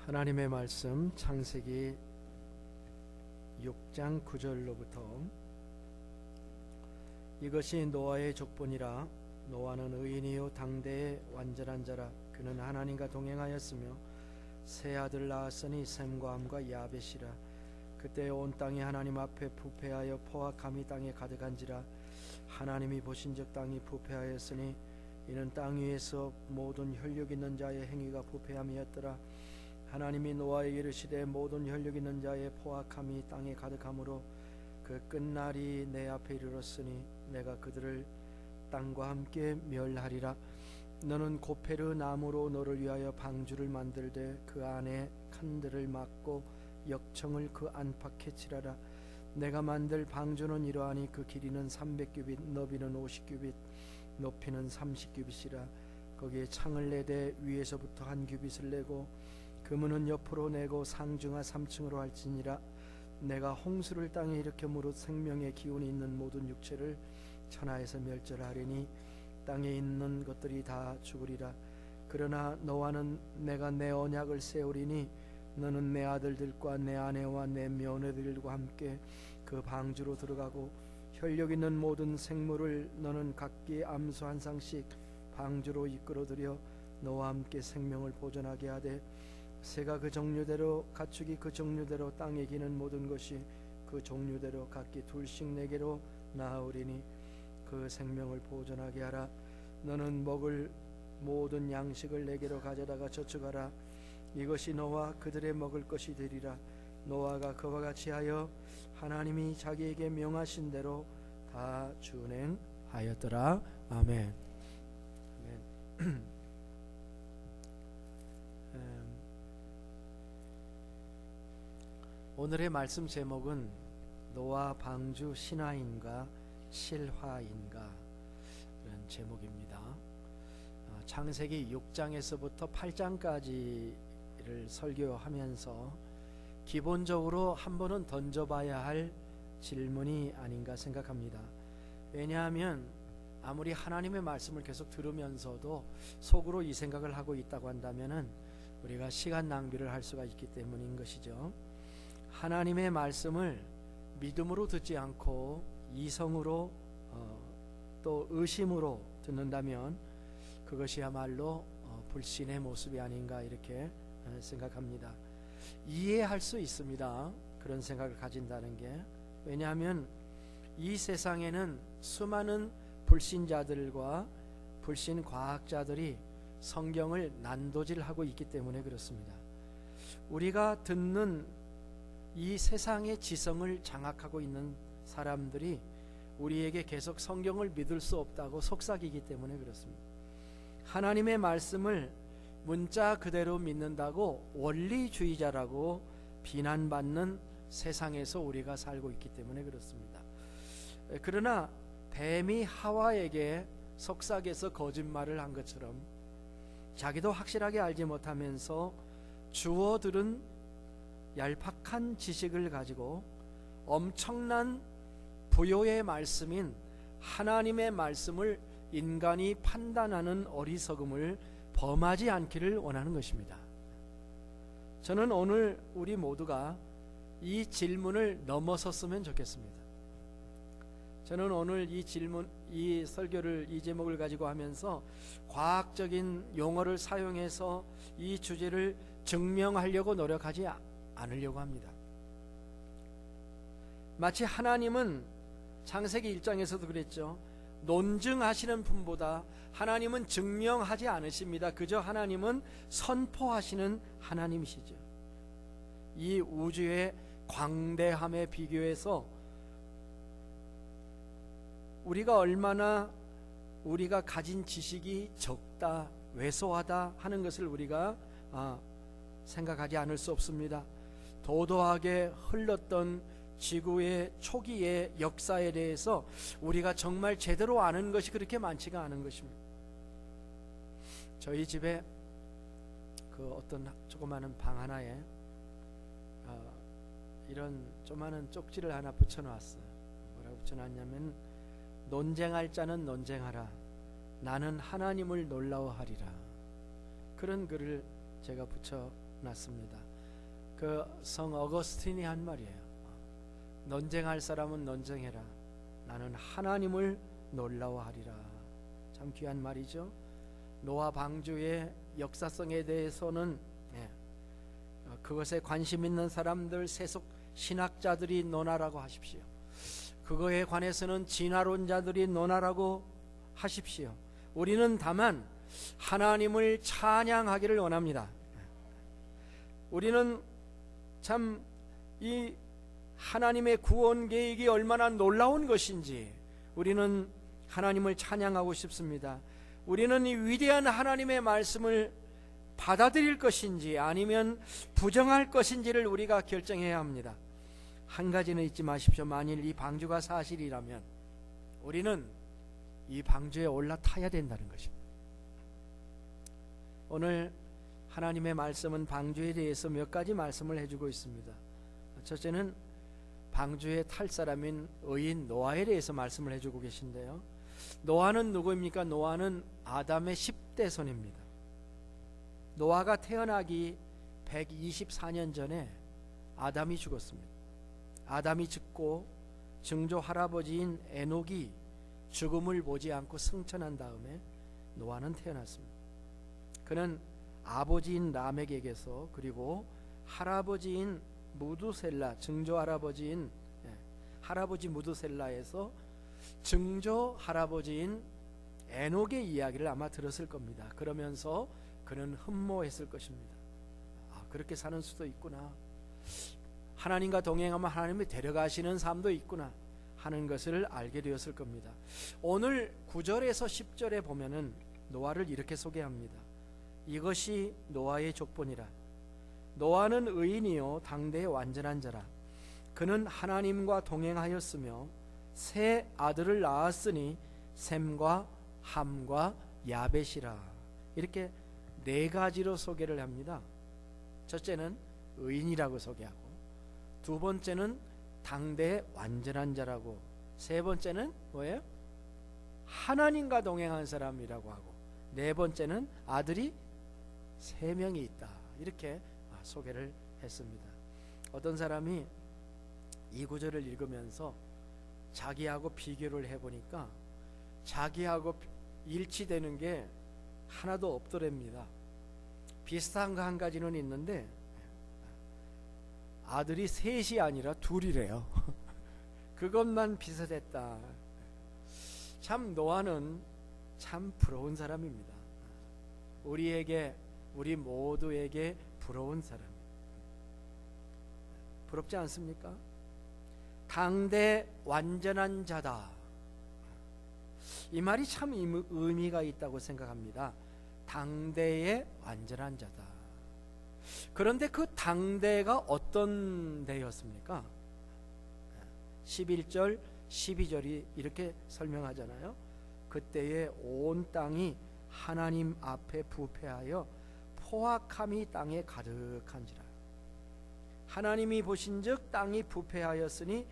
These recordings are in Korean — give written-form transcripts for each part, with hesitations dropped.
하나님의 말씀 창세기 6장 9절로부터 이것이 노아의 족본이라. 노아는 의인이요 당대의 완전한 자라. 그는 하나님과 동행하였으며 세 아들 낳았으니 셈과 함과 야벳이라. 그때 온 땅이 하나님 앞에 부패하여 포악함이 땅에 가득한지라. 하나님이 보신즉 땅이 부패하였으니 이는 땅 위에서 모든 혈육 있는 자의 행위가 부패함이었더라. 하나님이 노아에게 이르시되 모든 혈육 있는 자의 포악함이 땅에 가득하므로 그 끝날이 내 앞에 이르렀으니 내가 그들을 땅과 함께 멸하리라. 너는 고페르 나무로 너를 위하여 방주를 만들되 그 안에 칸들을 막고 역청을 그 안팎에 칠하라. 내가 만들 방주는 이러하니 그 길이는 300규빗 너비는 50규빗 높이는 30규빗이라. 거기에 창을 내되 위에서부터 한 규빗을 내고 그 문은 옆으로 내고 상중하 3층으로 할지니라. 내가 홍수를 땅에 일으켜 무릇 생명의 기운이 있는 모든 육체를 천하에서 멸절하리니 땅에 있는 것들이 다 죽으리라. 그러나 너와는 내가 내 언약을 세우리니 너는 내 아들들과 내 아내와 내 며느리들과 함께 그 방주로 들어가고 혈육 있는 모든 생물을 너는 각기 암소 한 쌍씩 방주로 이끌어들여 너와 함께 생명을 보존하게 하되 새가 그 종류대로 가축이 그 종류대로 땅에 기는 모든 것이 그 종류대로 각기 둘씩 내게로 나아오리니 그 생명을 보존하게 하라. 너는 먹을 모든 양식을 내게로 가져다가 저축하라. 이것이 너와 그들의 먹을 것이 되리라. 노아가 그와 같이 하여 하나님이 자기에게 명하신 대로 다 준행하였더라. 아멘. 아멘. 오늘의 말씀 제목은 노아 방주 신화인가 실화인가 이런 제목입니다. 창세기 6장에서부터 8장까지를 설교하면서 기본적으로 한 번은 던져봐야 할 질문이 아닌가 생각합니다. 왜냐하면 아무리 하나님의 말씀을 계속 들으면서도 속으로 이 생각을 하고 있다고 한다면 우리가 시간 낭비를 할 수가 있기 때문인 것이죠. 하나님의 말씀을 믿음으로 듣지 않고 이성으로 또 의심으로 듣는다면 그것이야말로 불신의 모습이 아닌가 이렇게 생각합니다. 이해할 수 있습니다. 그런 생각을 가진다는 게. 왜냐하면 이 세상에는 수많은 불신자들과 불신 과학자들이 성경을 난도질하고 있기 때문에 그렇습니다. 우리가 듣는 이 세상의 지성을 장악하고 있는 사람들이 우리에게 계속 성경을 믿을 수 없다고 속삭이기 때문에 그렇습니다. 하나님의 말씀을 문자 그대로 믿는다고 원리주의자라고 비난받는 세상에서 우리가 살고 있기 때문에 그렇습니다. 그러나 뱀이 하와에게 속삭여서 거짓말을 한 것처럼 자기도 확실하게 알지 못하면서 주어들은 얄팍한 지식을 가지고 엄청난 부요의 말씀인 하나님의 말씀을 인간이 판단하는 어리석음을 범하지 않기를 원하는 것입니다. 저는 오늘 우리 모두가 이 질문을 넘어섰으면 좋겠습니다. 저는 오늘 이 설교를, 이 제목을 가지고 하면서 과학적인 용어를 사용해서 이 주제를 증명하려고 노력하지 않으려고 합니다. 마치 하나님은 창세기 1장에서도 그랬죠. 논증하시는 분보다 하나님은 증명하지 않으십니다. 그저 하나님은 선포하시는 하나님이시죠. 이 우주의 광대함에 비교해서 우리가 얼마나 우리가 가진 지식이 적다, 왜소하다 하는 것을 우리가 생각하지 않을 수 없습니다. 도도하게 흘렀던 지구의 초기의 역사에 대해서 우리가 정말 제대로 아는 것이 그렇게 많지가 않은 것입니다. 저희 집에 그 어떤 조그마한 방 하나에 이런 조그마한 쪽지를 하나 붙여놨어요. 뭐라고 붙여놨냐면 논쟁할 자는 논쟁하라. 나는 하나님을 놀라워하리라. 그런 글을 제가 붙여 태어났습니다. 그 성 어거스틴이 한 말이에요. 논쟁할 사람은 논쟁해라. 나는 하나님을 놀라워하리라. 참 귀한 말이죠. 노아 방주의 역사성에 대해서는 그것에 관심 있는 사람들, 세속 신학자들이 논하라고 하십시오. 그거에 관해서는 진화론자들이 논하라고 하십시오. 우리는 다만 하나님을 찬양하기를 원합니다. 우리는 참 이 하나님의 구원 계획이 얼마나 놀라운 것인지 우리는 하나님을 찬양하고 싶습니다. 우리는 이 위대한 하나님의 말씀을 받아들일 것인지 아니면 부정할 것인지를 우리가 결정해야 합니다. 한 가지는 잊지 마십시오. 만일 이 방주가 사실이라면 우리는 이 방주에 올라타야 된다는 것입니다. 오늘 하나님의 말씀은 방주에 대해서 몇 가지 말씀을 해주고 있습니다. 첫째는 방주에 탈 사람인 의인 노아에 대해서 말씀을 해주고 계신데요. 노아는 누구입니까? 노아는 아담의 10대 손입니다. 노아가 태어나기 124년 전에 아담이 죽었습니다. 아담이 죽고 증조 할아버지인 에녹이 죽음을 보지 않고 승천한 다음에 노아는 태어났습니다. 그는 아버지인 라멕에게서 그리고 할아버지인 무두셀라, 증조 할아버지인 할아버지 무두셀라에서 증조 할아버지인 에녹의 이야기를 아마 들었을 겁니다. 그러면서 그는 흠모했을 것입니다. 그렇게 사는 수도 있구나. 하나님과 동행하면 하나님이 데려가시는 삶도 있구나 하는 것을 알게 되었을 겁니다. 오늘 9절에서 10절에 보면은 노아를 이렇게 소개합니다. 이것이 노아의 족본이라. 노아는 의인이요 당대의 완전한 자라. 그는 하나님과 동행하였으며 세 아들을 낳았으니 셈과 함과 야벳이라. 이렇게 네 가지로 소개를 합니다. 첫째는 의인이라고 소개하고, 두 번째는 당대의 완전한 자라고, 세 번째는 뭐예요? 하나님과 동행한 사람이라고 하고, 네 번째는 아들이 3명이 있다. 이렇게 소개를 했습니다. 어떤 사람이 이 구절을 읽으면서 자기하고 비교를 해보니까 자기하고 일치되는 게 하나도 없더랍니다. 비슷한 거 한 가지는 있는데 아들이 3이 아니라 2이래요. 그것만 비슷했다. 참 노아는 참 부러운 사람입니다. 우리 모두에게 부러운 사람. 부럽지 않습니까? 당대 완전한 자다. 이 말이 참 의미가 있다고 생각합니다. 당대의 완전한 자다. 그런데 그 당대가 어떤 대였습니까? 11절 12절이 이렇게 설명하잖아요. 그때에 온 땅이 하나님 앞에 부패하여 포악함이 땅에 가득한지라. 하나님이 보신즉 땅이 부패하였으니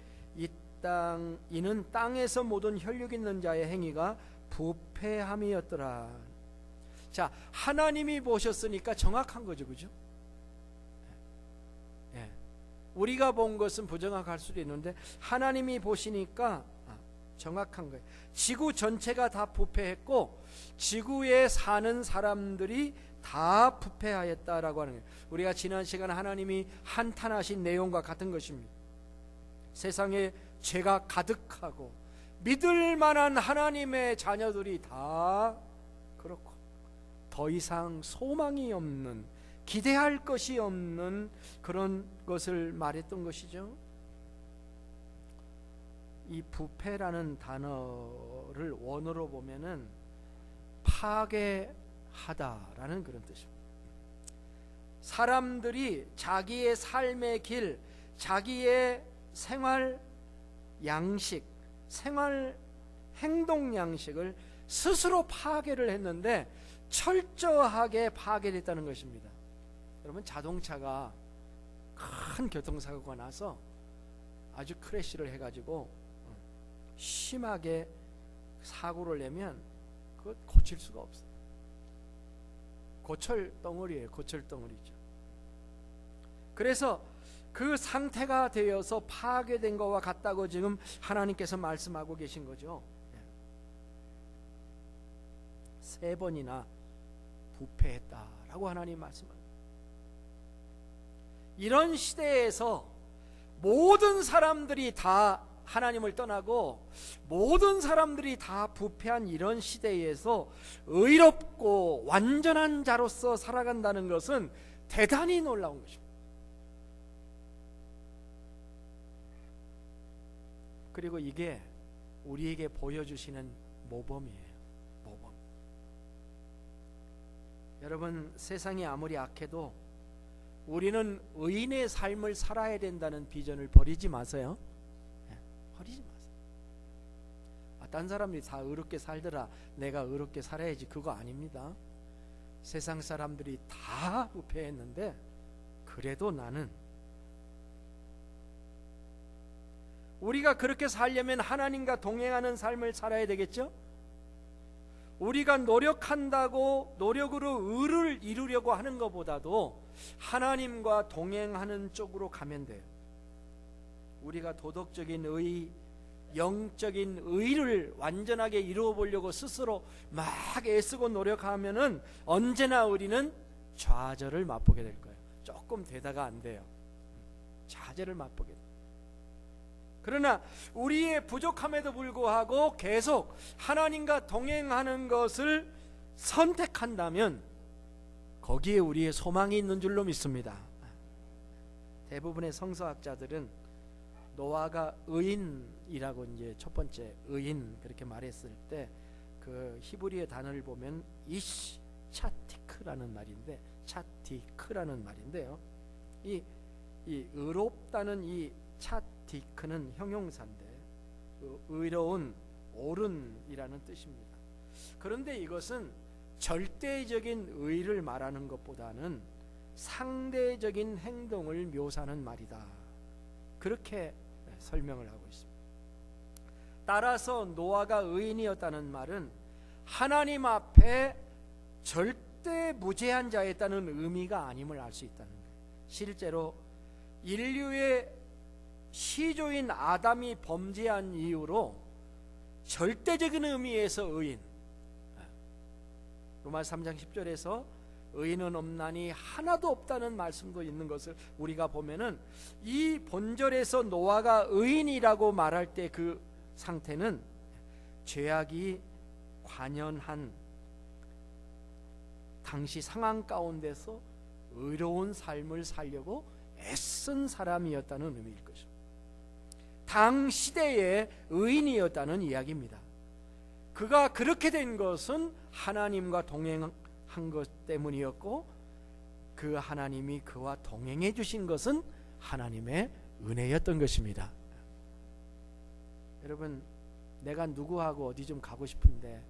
이는 땅에서 모든 혈육 있는 자의 행위가 부패함이었더라. 자, 하나님이 보셨으니까 정확한 거죠, 그죠? 우리가 본 것은 부정확할 수도 있는데 하나님이 보시니까 정확한 거예요. 지구 전체가 다 부패했고 지구에 사는 사람들이 다 부패하였다라고 하는 거예요. 우리가 지난 시간 하나님이 한탄하신 내용과 같은 것입니다. 세상에 죄가 가득하고 믿을 만한 하나님의 자녀들이 다 그렇고 더 이상 소망이 없는, 기대할 것이 없는 그런 것을 말했던 것이죠. 이 부패라는 단어를 원어로 보면은 파괴하다라는 그런 뜻입니다. 사람들이 자기의 삶의 길, 자기의 생활 양식, 생활 행동 양식을 스스로 파괴를 했는데 철저하게 파괴됐다는 것입니다. 여러분, 자동차가 큰 교통사고가 나서 아주 크래시를 해가지고 심하게 사고를 내면 그거 고칠 수가 없어요. 고철 덩어리예요. 고철 덩어리죠. 그래서 그 상태가 되어서 파괴된 것과 같다고 지금 하나님께서 말씀하고 계신 거죠. 3번이나 부패했다라고 하나님 말씀합니다. 이런 시대에서 모든 사람들이 다 하나님을 떠나고 모든 사람들이 다 부패한 이런 시대에서 의롭고 완전한 자로서 살아간다는 것은 대단히 놀라운 것입니다. 그리고 이게 우리에게 보여주시는 모범이에요. 모범. 여러분, 세상이 아무리 악해도 우리는 의인의 삶을 살아야 된다는 비전을 버리지 마세요. 버리지 마세요. 딴 사람들이 다 의롭게 살더라, 내가 의롭게 살아야지, 그거 아닙니다. 세상 사람들이 다 부패했는데 그래도 나는, 우리가 그렇게 살려면 하나님과 동행하는 삶을 살아야 되겠죠? 우리가 노력한다고 노력으로 의를 이루려고 하는 것보다도 하나님과 동행하는 쪽으로 가면 돼요. 우리가 도덕적인 의, 영적인 의를 완전하게 이루어 보려고 스스로 막 애쓰고 노력하면은 언제나 우리는 좌절을 맛보게 될 거예요. 조금 되다가 안 돼요. 좌절을 맛보게 돼요. 그러나 우리의 부족함에도 불구하고 계속 하나님과 동행하는 것을 선택한다면 거기에 우리의 소망이 있는 줄로 믿습니다. 대부분의 성서학자들은 노아가 의인이라고 이제 첫 번째 의인 그렇게 말했을 때 그 히브리어 단어를 보면 이시 차티크라는 말인데, 차티크라는 말인데요. 이 의롭다는 이 차티크는 형용사인데 의로운, 옳은이라는 뜻입니다. 그런데 이것은 절대적인 의를 말하는 것보다는 상대적인 행동을 묘사하는 말이다, 그렇게 설명을 하고 있습니다. 따라서 노아가 의인이었다는 말은 하나님 앞에 절대 무죄한 자였다는 의미가 아님을 알 수 있다는 거예요. 실제로 인류의 시조인 아담이 범죄한 이유로 절대적인 의미에서 의인, 로마서 3장 10절에서 의인은 없나니 하나도 없다는 말씀도 있는 것을 우리가 보면은, 이 본절에서 노아가 의인이라고 말할 때 그 상태는 죄악이 관연한 당시 상황 가운데서 의로운 삶을 살려고 애쓴 사람이었다는 의미일 것입니다. 당 시대의 의인이었다는 이야기입니다. 그가 그렇게 된 것은 하나님과 동행한 것 때문이었고, 그 하나님이 그와 동행해 주신 것은 하나님의 은혜였던 것입니다. 여러분, 내가 누구하고 어디 좀 가고 싶은데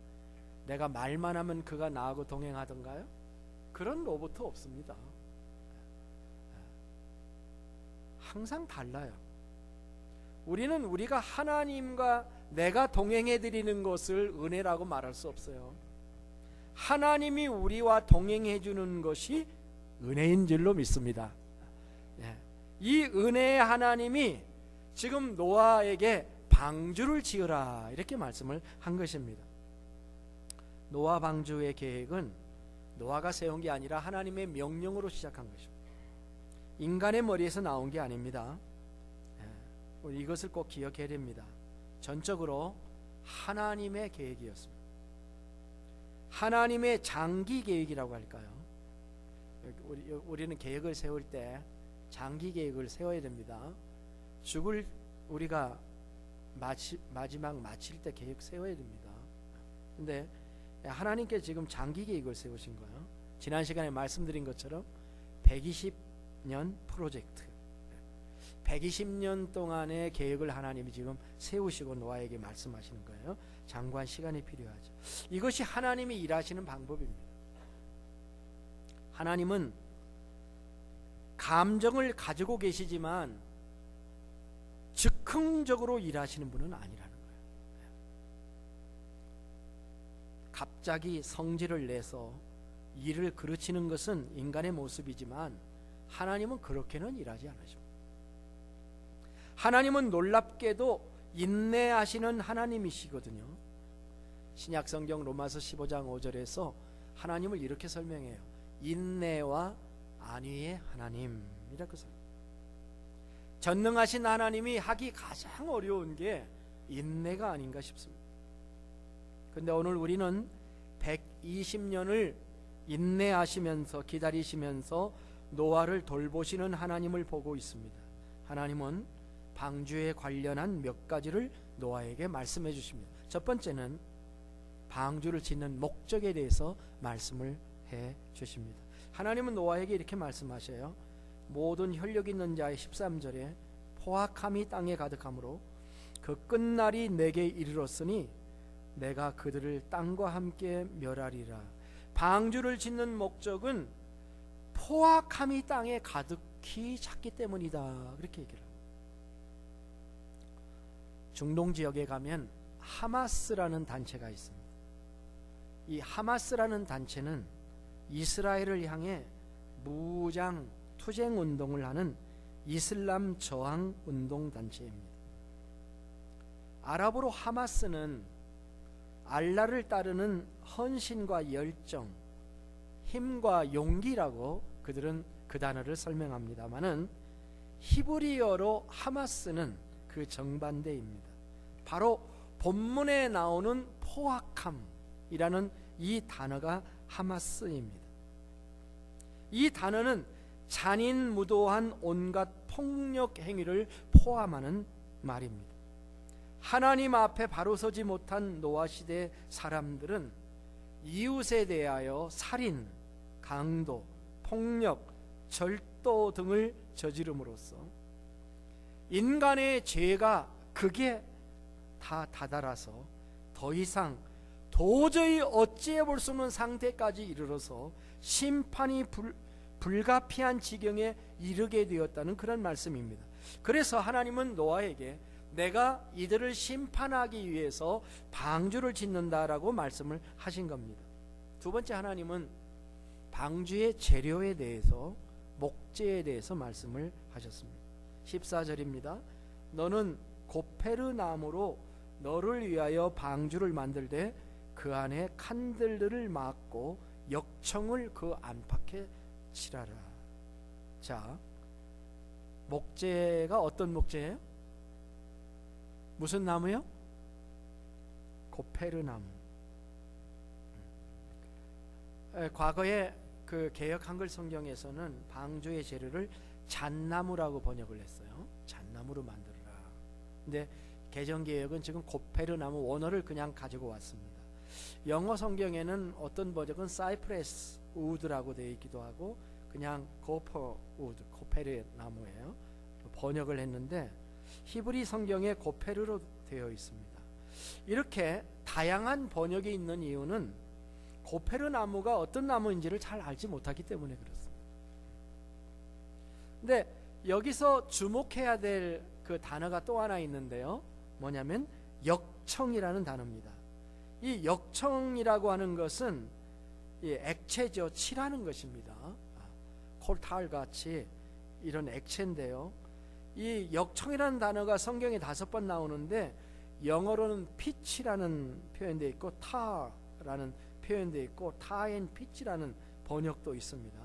내가 말만 하면 그가 나하고 동행하던가요? 그런 로봇 없습니다. 항상 달라요. 우리는 우리가 하나님과 내가 동행해 드리는 것을 은혜라고 말할 수 없어요. 하나님이 우리와 동행해 주는 것이 은혜인 줄로 믿습니다. 이 은혜의 하나님이 지금 노아에게 방주를 지으라 이렇게 말씀을 한 것입니다. 노아 방주의 계획은 노아가 세운 게 아니라 하나님의 명령으로 시작한 것입니다. 인간의 머리에서 나온 게 아닙니다. 우리 이것을 꼭 기억해야 됩니다. 전적으로 하나님의 계획이었습니다. 하나님의 장기 계획이라고 할까요? 우리는 계획을 세울 때 장기 계획을 세워야 됩니다. 죽을 우리가 마지막 마칠 때 계획 세워야 됩니다. 근데 하나님께서 지금 장기 계획을 세우신 거예요. 지난 시간에 말씀드린 것처럼 120년 프로젝트, 120년 동안의 계획을 하나님이 지금 세우시고 노아에게 말씀하시는 거예요. 장구한 시간이 필요하죠. 이것이 하나님이 일하시는 방법입니다. 하나님은 감정을 가지고 계시지만 즉흥적으로 일하시는 분은 아니라는 거예요. 갑자기 성질을 내서 일을 그르치는 것은 인간의 모습이지만 하나님은 그렇게는 일하지 않으십니다. 하나님은 놀랍게도 인내하시는 하나님이시거든요. 신약성경 로마서 15장 5절에서 하나님을 이렇게 설명해요. 인내와 안위의 하나님이라고 설명해요. 전능하신 하나님이 하기 가장 어려운 게 인내가 아닌가 싶습니다. 근데 오늘 우리는 120년을 인내하시면서 기다리시면서 노아를 돌보시는 하나님을 보고 있습니다. 하나님은 방주에 관련한 몇 가지를 노아에게 말씀해 주십니다. 첫 번째는 방주를 짓는 목적에 대해서 말씀을 해 주십니다. 하나님은 노아에게 이렇게 말씀하셔요. 모든 혈력 있는 자의 13절에 포악함이 땅에 가득하므로 그 끝날이 내게 이르렀으니 내가 그들을 땅과 함께 멸하리라. 방주를 짓는 목적은 포악함이 땅에 가득히 찼기 때문이다. 그렇게 얘기를 합니다. 중동 지역에 가면 하마스라는 단체가 있습니다. 이 하마스라는 단체는 이스라엘을 향해 무장 투쟁 운동을 하는 이슬람 저항 운동 단체입니다. 아랍어로 하마스는 알라를 따르는 헌신과 열정, 힘과 용기라고 그들은 그 단어를 설명합니다마는 히브리어로 하마스는 그 정반대입니다. 바로 본문에 나오는 포악함이라는 이 단어가 하마스입니다. 이 단어는 잔인무도한 온갖 폭력 행위를 포함하는 말입니다. 하나님 앞에 바로 서지 못한 노아 시대 사람들은 이웃에 대하여 살인, 강도, 폭력, 절도 등을 저지름으로써 인간의 죄가 극에 다 다다라서 더 이상 도저히 어찌해 볼 수 없는 상태까지 이르러서 심판이 불가피한 지경에 이르게 되었다는 그런 말씀입니다. 그래서 하나님은 노아에게 내가 이들을 심판하기 위해서 방주를 짓는다라고 말씀을 하신 겁니다. 두 번째, 하나님은 방주의 재료에 대해서, 목재에 대해서 말씀을 하셨습니다. 14절입니다. 너는 고페르 나무로 너를 위하여 방주를 만들되 그 안에 칸들들을 막고 역청을 그 안팎에 칠하라. 자, 목재가 어떤 목재예요? 무슨 나무요? 고페르 나무. 과거에 그 개역 한글 성경에서는 방주의 재료를 잣나무라고 번역을 했어요. 잣나무로 만들어라. 근데 개정 개역은 지금 고페르 나무 원어를 그냥 가지고 왔습니다. 영어 성경에는 어떤 버전은 사이프레스 우드라고 되어 있기도 하고 그냥 고퍼 우드, 고페르 나무예요. 번역을 했는데 히브리 성경에 고페르로 되어 있습니다. 이렇게 다양한 번역이 있는 이유는 고페르 나무가 어떤 나무인지를 잘 알지 못하기 때문에 그렇습니다. 근데 여기서 주목해야 될 그 단어가 또 하나 있는데요. 뭐냐면 역청이라는 단어입니다. 이 역청이라고 하는 것은 이 액체죠. 칠하는 것입니다. 콜탈 같이 이런 액체인데요. 이 역청이라는 단어가 성경에 5번 나오는데 영어로는 pitch라는 표현되어 있고 타라는 표현되어 있고 타앤 pitch라는 번역도 있습니다.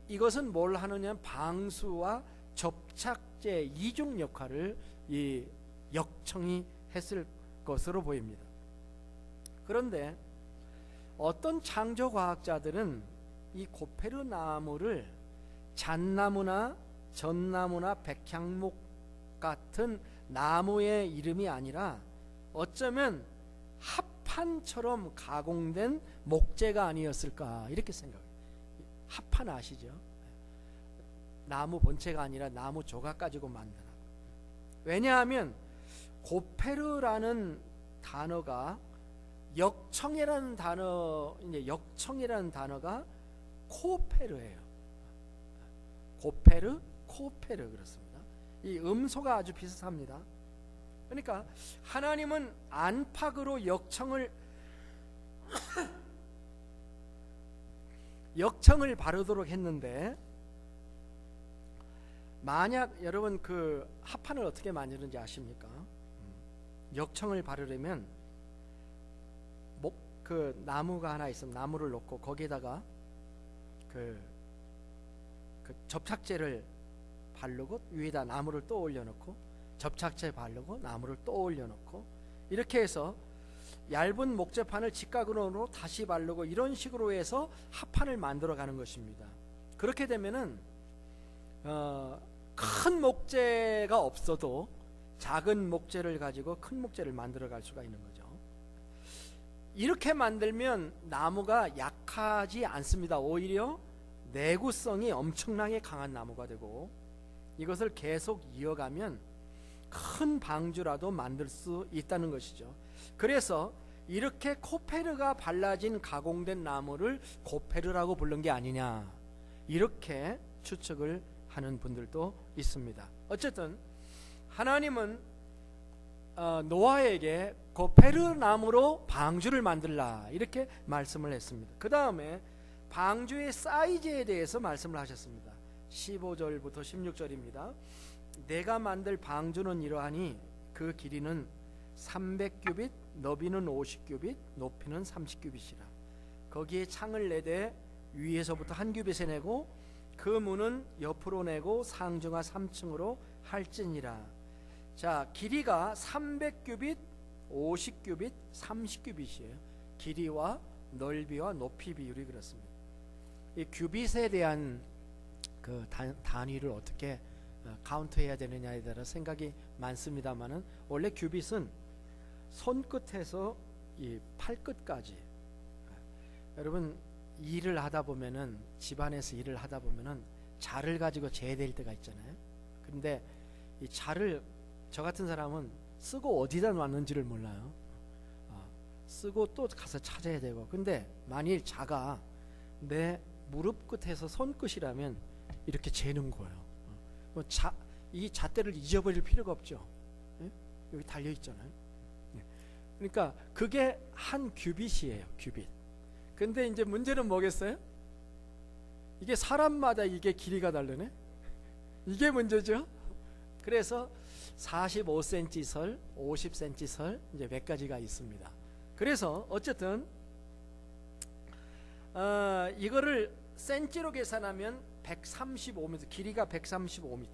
이것은 뭘 하느냐, 방수와 접착제 이중 역할을 이 역청이 했을 것으로 보입니다. 그런데 어떤 창조과학자들은 이 고페르 나무를 잣나무나 전나무나 백향목 같은 나무의 이름이 아니라 어쩌면 합판처럼 가공된 목재가 아니었을까 이렇게 생각해요. 합판 아시죠? 나무 본체가 아니라 나무 조각 가지고 만드는. 왜냐하면 고페르라는 단어가 역청이라는 단어, 이제 역청이라는 단어가 코페르예요. 고페르, 코페르 그렇습니다. 이 음소가 아주 비슷합니다. 그러니까 하나님은 안팎으로 역청을 바르도록 했는데 만약 여러분 그 합판을 어떻게 만드는지 아십니까? 역청을 바르려면 그 나무가 하나 있으면 나무를 놓고 거기에다가 그 접착제를 바르고 위에다 나무를 또 올려놓고 접착제 바르고 나무를 또 올려놓고 이렇게 해서 얇은 목재판을 직각으로 다시 바르고 이런 식으로 해서 합판을 만들어 가는 것입니다. 그렇게 되면은 큰 목재가 없어도 작은 목재를 가지고 큰 목재를 만들어 갈 수가 있는 거죠. 이렇게 만들면 나무가 약하지 않습니다. 오히려 내구성이 엄청나게 강한 나무가 되고 이것을 계속 이어가면 큰 방주라도 만들 수 있다는 것이죠. 그래서 이렇게 코페르가 발라진 가공된 나무를 고페르라고 부른 게 아니냐 이렇게 추측을 하는 분들도 있습니다. 어쨌든 하나님은 노아에게 고페르 나무로 방주를 만들라 이렇게 말씀을 했습니다. 그 다음에 방주의 사이즈에 대해서 말씀을 하셨습니다. 15절부터 16절입니다. 내가 만들 방주는 이러하니 그 길이는 300규빗, 너비는 50규빗, 높이는 30규빗이라. 거기에 창을 내되 위에서부터 한 규빗에 내고 그 문은 옆으로 내고 상중하 3층으로 할지니라. 자, 길이가 300규빗, 50규빗, 30규빗이에요. 길이와 넓이와 높이 비율이 그렇습니다. 이 규빗에 대한 그 단위를 어떻게 카운트해야 되느냐에 따라 생각이 많습니다만은 원래 규빗은 손끝에서 이 팔끝까지. 여러분 일을 하다 보면은 집안에서 일을 하다 보면은 자를 가지고 재야 될 때가 있잖아요. 근데 이 자를 저 같은 사람은 쓰고 어디다 놨는지를 몰라요. 쓰고 또 가서 찾아야 되고. 근데 만일 자가 내 무릎 끝에서 손끝이라면 이렇게 재는 거예요. 이 잣대를 잊어버릴 필요가 없죠. 예? 여기 달려 있잖아요. 예. 그러니까 그게 한 규빗이에요. 규빗. 근데 이제 문제는 뭐겠어요? 이게 사람마다 이게 길이가 다르네. 이게 문제죠. 그래서 45cm 설, 50cm 설 이제 몇 가지가 있습니다. 그래서 어쨌든 이거를 센치로 계산하면 135m, 길이가 135m,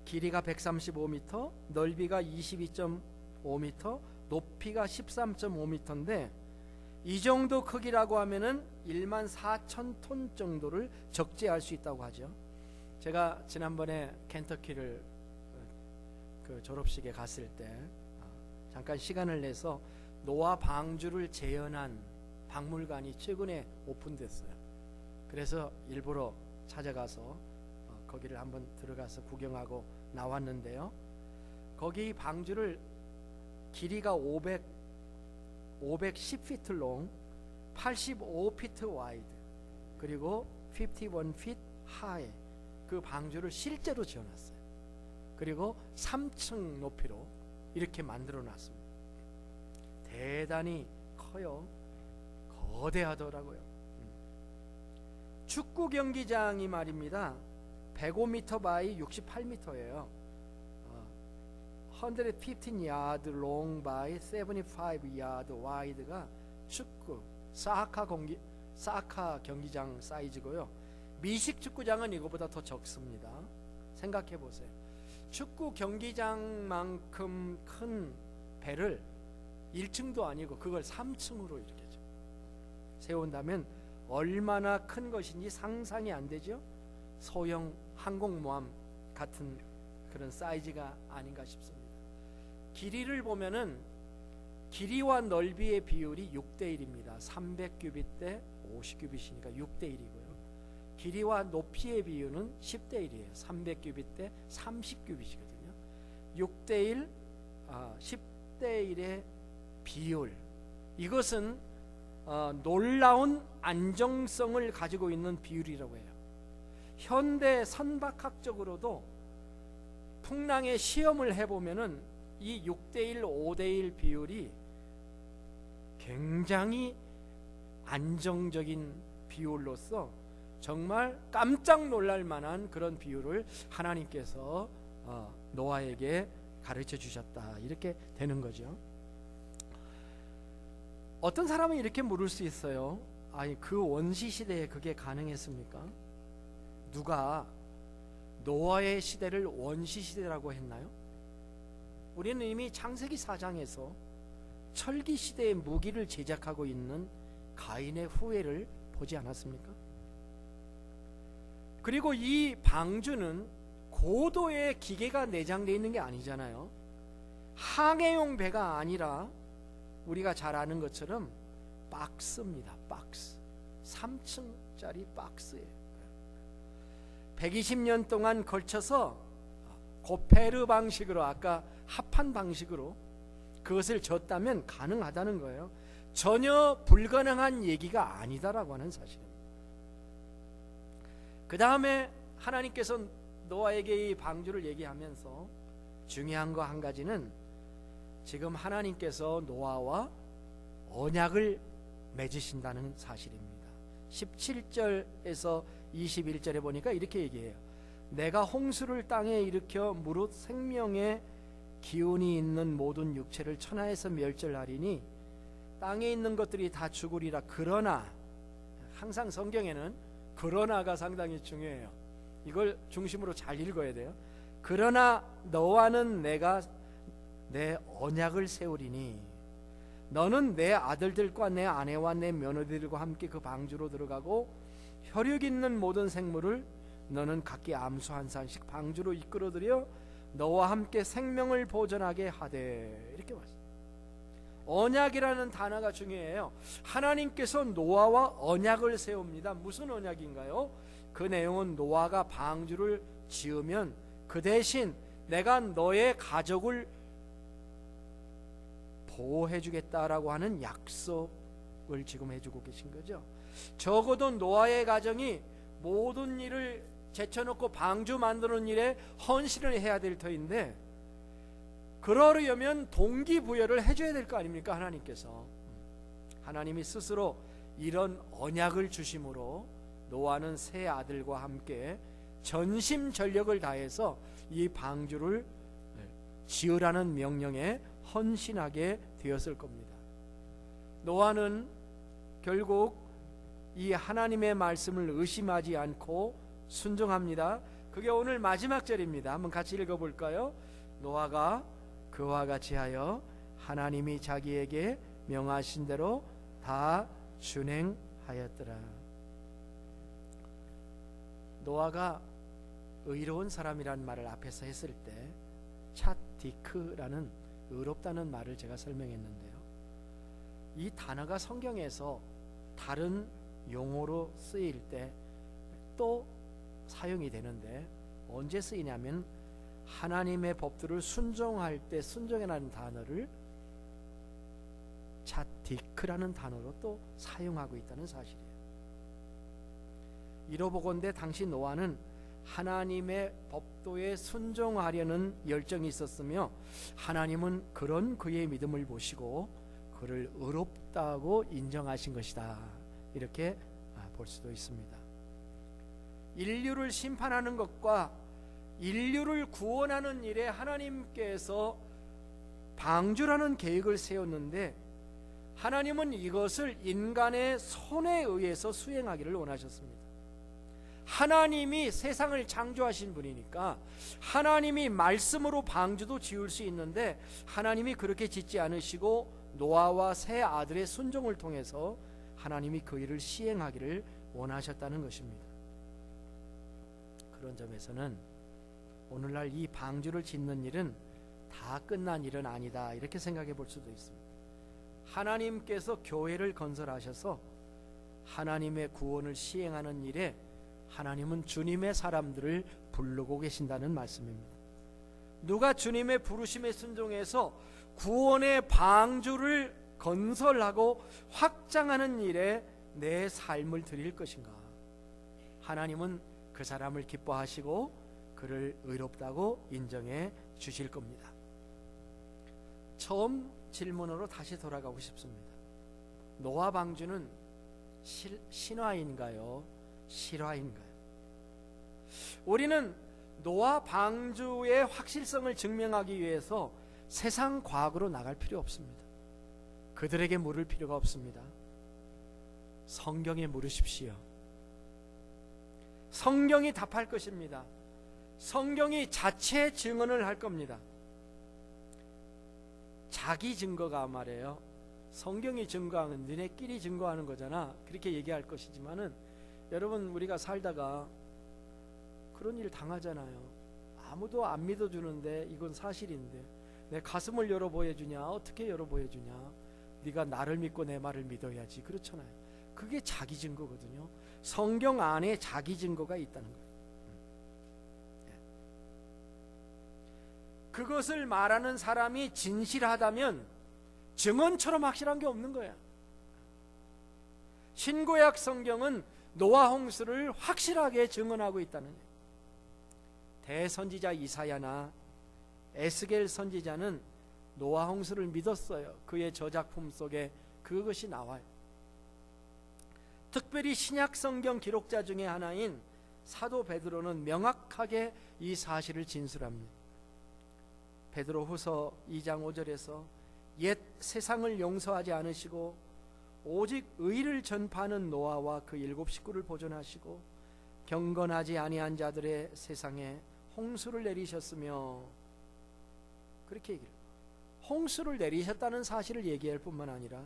길이가 135m, 넓이가 22.5m, 높이가 13.5m인데 이 정도 크기라고 하면은 14,000톤 정도를 적재할 수 있다고 하죠. 제가 지난번에 켄터키를 그 졸업식에 갔을 때 잠깐 시간을 내서 노아 방주를 재현한 박물관이 최근에 오픈됐어요. 그래서 일부러 찾아가서 거기를 한번 들어가서 구경하고 나왔는데요. 거기 방주를 길이가 510피트 롱, 85피트 와이드, 그리고 51피트 하이 그 방주를 실제로 지어놨어요. 그리고 3층 높이로 이렇게 만들어 놨습니다. 대단히 커요. 거대하더라고요. 축구 경기장이 말입니다. 105m 바이 68m예요. 115 야드 롱 바이 75 야드 와이드가 축구 사카 경기장 사이즈고요. 미식 축구장은 이거보다 더 적습니다. 생각해 보세요. 축구 경기장만큼 큰 배를 1층도 아니고 그걸 3층으로 이렇게 세운다면 얼마나 큰 것인지 상상이 안 되죠. 소형 항공모함 같은 그런 사이즈가 아닌가 싶습니다. 길이를 보면은 길이와 넓이의 비율이 6대1입니다. 300규빗 대 50규빗이니까 6대1이고요. 길이와 높이의 비율은 10대1이에요. 300규빗 대 30규빗이거든요. 6대1, 10대1의 비율, 이것은 놀라운 안정성을 가지고 있는 비율이라고 해요. 현대 선박학적으로도 풍랑의 시험을 해보면은 이 6대1, 5대1 비율이 굉장히 안정적인 비율로서 정말 깜짝 놀랄 만한 그런 비유를 하나님께서 노아에게 가르쳐 주셨다, 이렇게 되는 거죠. 어떤 사람은 이렇게 물을 수 있어요. 아니, 그 원시 시대에 그게 가능했습니까? 누가 노아의 시대를 원시 시대라고 했나요? 우리는 이미 창세기 4장에서 철기 시대의 무기를 제작하고 있는 가인의 후예를 보지 않았습니까? 그리고 이 방주는 고도의 기계가 내장되어 있는 게 아니잖아요. 항해용 배가 아니라 우리가 잘 아는 것처럼 박스입니다. 박스. 3층짜리 박스예요. 120년 동안 걸쳐서 고페르 방식으로, 아까 합판 방식으로 그것을 졌다면 가능하다는 거예요. 전혀 불가능한 얘기가 아니다라고 하는 사실입니다. 그 다음에 하나님께서 노아에게 이 방주를 얘기하면서 중요한 거 한 가지는, 지금 하나님께서 노아와 언약을 맺으신다는 사실입니다. 17절에서 21절에 보니까 이렇게 얘기해요. 내가 홍수를 땅에 일으켜 무릇 생명의 기운이 있는 모든 육체를 천하에서 멸절하리니 땅에 있는 것들이 다 죽으리라. 그러나, 항상 성경에는 그러나가 상당히 중요해요. 이걸 중심으로 잘 읽어야 돼요. 그러나 너와는 내가 내 언약을 세우리니 너는 내 아들들과 내 아내와 내 며느리들과 함께 그 방주로 들어가고 혈육 있는 모든 생물을 너는 각기 암수 한 쌍씩 방주로 이끌어들여 너와 함께 생명을 보존하게 하되, 이렇게 말씀. 언약이라는 단어가 중요해요. 하나님께서 노아와 언약을 세웁니다. 무슨 언약인가요? 그 내용은 노아가 방주를 지으면 그 대신 내가 너의 가족을 보호해 주겠다라고 하는 약속을 지금 해주고 계신 거죠. 적어도 노아의 가정이 모든 일을 제쳐놓고 방주 만드는 일에 헌신을 해야 될 터인데, 그러려면 동기부여를 해줘야 될 거 아닙니까? 하나님께서. 하나님이 스스로 이런 언약을 주심으로 노아는 세 아들과 함께 전심전력을 다해서 이 방주를 지으라는 명령에 헌신하게 되었을 겁니다. 노아는 결국 이 하나님의 말씀을 의심하지 않고 순종합니다. 그게 오늘 마지막 절입니다. 한번 같이 읽어볼까요? 노아가 그와 같이 하여 하나님이 자기에게 명하신 대로 다 준행하였더라. 노아가 의로운 사람이라는 말을 앞에서 했을 때 찻디크라는 의롭다는 말을 제가 설명했는데요. 이 단어가 성경에서 다른 용어로 쓰일 때 또 사용이 되는데, 언제 쓰이냐면 하나님의 법들을 순종할 때 순종이라는 단어를 찻디크라는 단어로 또 사용하고 있다는 사실이에요. 이로보건대 당시 노아는 하나님의 법도에 순종하려는 열정이 있었으며, 하나님은 그런 그의 믿음을 보시고 그를 의롭다고 인정하신 것이다, 이렇게 볼 수도 있습니다. 인류를 심판하는 것과 인류를 구원하는 일에 하나님께서 방주라는 계획을 세웠는데, 하나님은 이것을 인간의 손에 의해서 수행하기를 원하셨습니다. 하나님이 세상을 창조하신 분이니까 하나님이 말씀으로 방주도 지을 수 있는데, 하나님이 그렇게 짓지 않으시고 노아와 세 아들의 순종을 통해서 하나님이 그 일을 시행하기를 원하셨다는 것입니다. 그런 점에서는 오늘날 이 방주를 짓는 일은 다 끝난 일은 아니다, 이렇게 생각해 볼 수도 있습니다. 하나님께서 교회를 건설하셔서 하나님의 구원을 시행하는 일에 하나님은 주님의 사람들을 부르고 계신다는 말씀입니다. 누가 주님의 부르심에 순종해서 구원의 방주를 건설하고 확장하는 일에 내 삶을 드릴 것인가? 하나님은 그 사람을 기뻐하시고 그를 의롭다고 인정해 주실 겁니다. 처음 질문으로 다시 돌아가고 싶습니다. 노아 방주는 신화인가요? 실화인 거예요. 우리는 노아 방주의 확실성을 증명하기 위해서 세상 과학으로 나갈 필요 없습니다. 그들에게 물을 필요가 없습니다. 성경에 물으십시오. 성경이 답할 것입니다. 성경이 자체 증언을 할 겁니다. 자기 증거가 말이에요. 성경이 증거하는, 너네끼리 증거하는 거잖아. 그렇게 얘기할 것이지만은, 여러분, 우리가 살다가 그런 일 당하잖아요. 아무도 안 믿어주는데 이건 사실인데 내 가슴을 열어 보여주냐? 어떻게 열어 보여주냐? 네가 나를 믿고 내 말을 믿어야지. 그렇잖아요. 그게 자기 증거거든요. 성경 안에 자기 증거가 있다는 거예요. 그것을 말하는 사람이 진실하다면 증언처럼 확실한 게 없는 거야. 신구약 성경은 노아 홍수를 확실하게 증언하고 있다는 거예요. 대선지자 이사야나 에스겔 선지자는 노아 홍수를 믿었어요. 그의 저작품 속에 그것이 나와요. 특별히 신약 성경 기록자 중에 하나인 사도 베드로는 명확하게 이 사실을 진술합니다. 베드로후서 2장 5절에서 옛 세상을 용서하지 않으시고 오직 의를 전파하는 노아와 그 7 식구를 보존하시고 경건하지 아니한 자들의 세상에 홍수를 내리셨으며, 그렇게 얘기해요. 홍수를 내리셨다는 사실을 얘기할 뿐만 아니라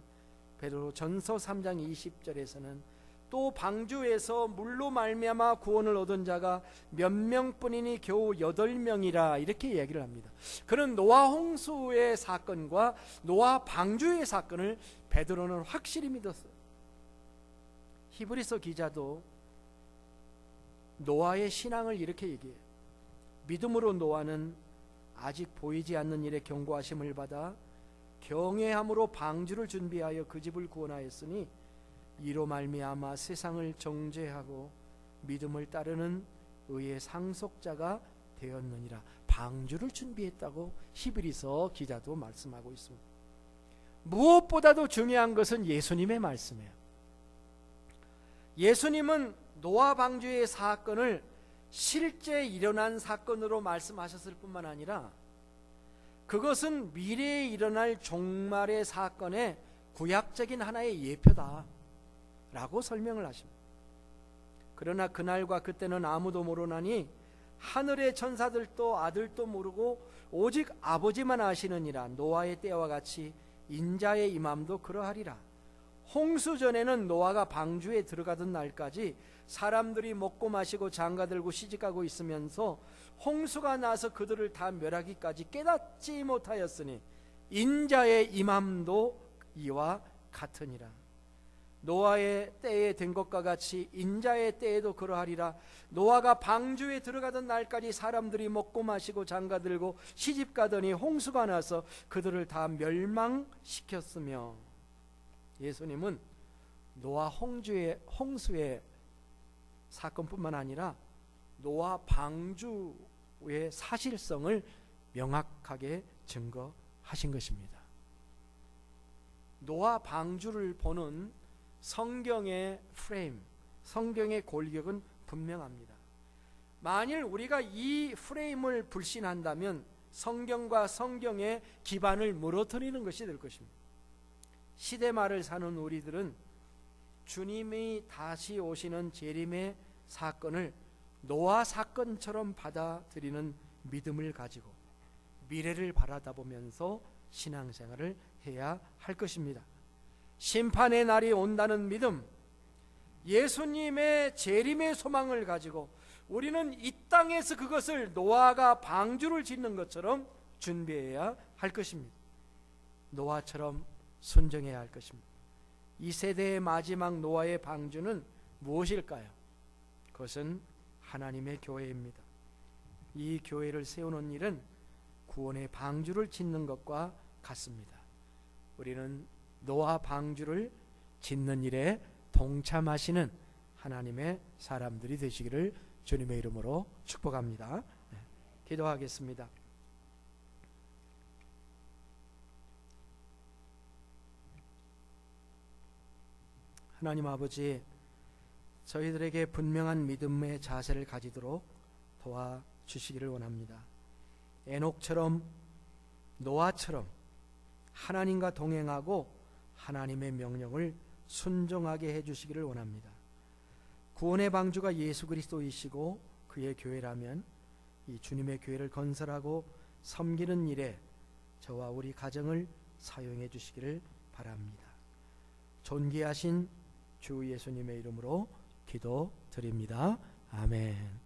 베드로 전서 3장 20절에서는 또 방주에서 물로 말미암아 구원을 얻은 자가 몇 명뿐이니 겨우 8명이라 이렇게 얘기를 합니다. 그런 노아 홍수의 사건과 노아 방주의 사건을 베드로는 확실히 믿었어요. 히브리서 기자도 노아의 신앙을 이렇게 얘기해요. 믿음으로 노아는 아직 보이지 않는 일에 경고하심을 받아 경외함으로 방주를 준비하여 그 집을 구원하였으니 이로 말미암아 세상을 정죄하고 믿음을 따르는 의의 상속자가 되었느니라. 방주를 준비했다고 히브리서 기자도 말씀하고 있습니다. 무엇보다도 중요한 것은 예수님의 말씀이에요. 예수님은 노아 방주의 사건을 실제 일어난 사건으로 말씀하셨을 뿐만 아니라 그것은 미래에 일어날 종말의 사건의 구약적인 하나의 예표다 라고 설명을 하십니다. 그러나 그날과 그때는 아무도 모르나니 하늘의 천사들도 아들도 모르고 오직 아버지만 아시느니라. 노아의 때와 같이 인자의 임함도 그러하리라. 홍수 전에는 노아가 방주에 들어가던 날까지 사람들이 먹고 마시고 장가들고 시집가고 있으면서 홍수가 나서 그들을 다 멸하기까지 깨닫지 못하였으니 인자의 임함도 이와 같으니라. 노아의 때에 된 것과 같이 인자의 때에도 그러하리라. 노아가 방주에 들어가던 날까지 사람들이 먹고 마시고 장가들고 시집가더니 홍수가 나서 그들을 다 멸망시켰으며, 예수님은 노아 홍수의 사건뿐만 아니라 노아 방주의 사실성을 명확하게 증거하신 것입니다. 노아 방주를 보는 성경의 프레임, 성경의 골격은 분명합니다. 만일 우리가 이 프레임을 불신한다면 성경과 성경의 기반을 무너뜨리는 것이 될 것입니다. 시대말을 사는 우리들은 주님이 다시 오시는 재림의 사건을 노아 사건처럼 받아들이는 믿음을 가지고 미래를 바라다보면서 신앙생활을 해야 할 것입니다. 심판의 날이 온다는 믿음, 예수님의 재림의 소망을 가지고 우리는 이 땅에서 그것을 노아가 방주를 짓는 것처럼 준비해야 할 것입니다. 노아처럼 순종해야 할 것입니다. 이 세대의 마지막 노아의 방주는 무엇일까요? 그것은 하나님의 교회입니다. 이 교회를 세우는 일은 구원의 방주를 짓는 것과 같습니다. 우리는 노아 방주를 짓는 일에 동참하시는 하나님의 사람들이 되시기를 주님의 이름으로 축복합니다. 기도하겠습니다. 하나님 아버지, 저희들에게 분명한 믿음의 자세를 가지도록 도와주시기를 원합니다. 에녹처럼, 노아처럼 하나님과 동행하고 하나님의 명령을 순종하게 해주시기를 원합니다. 구원의 방주가 예수 그리스도이시고 그의 교회라면 이 주님의 교회를 건설하고 섬기는 일에 저와 우리 가정을 사용해 주시기를 바랍니다. 존귀하신 주 예수님의 이름으로 기도드립니다. 아멘.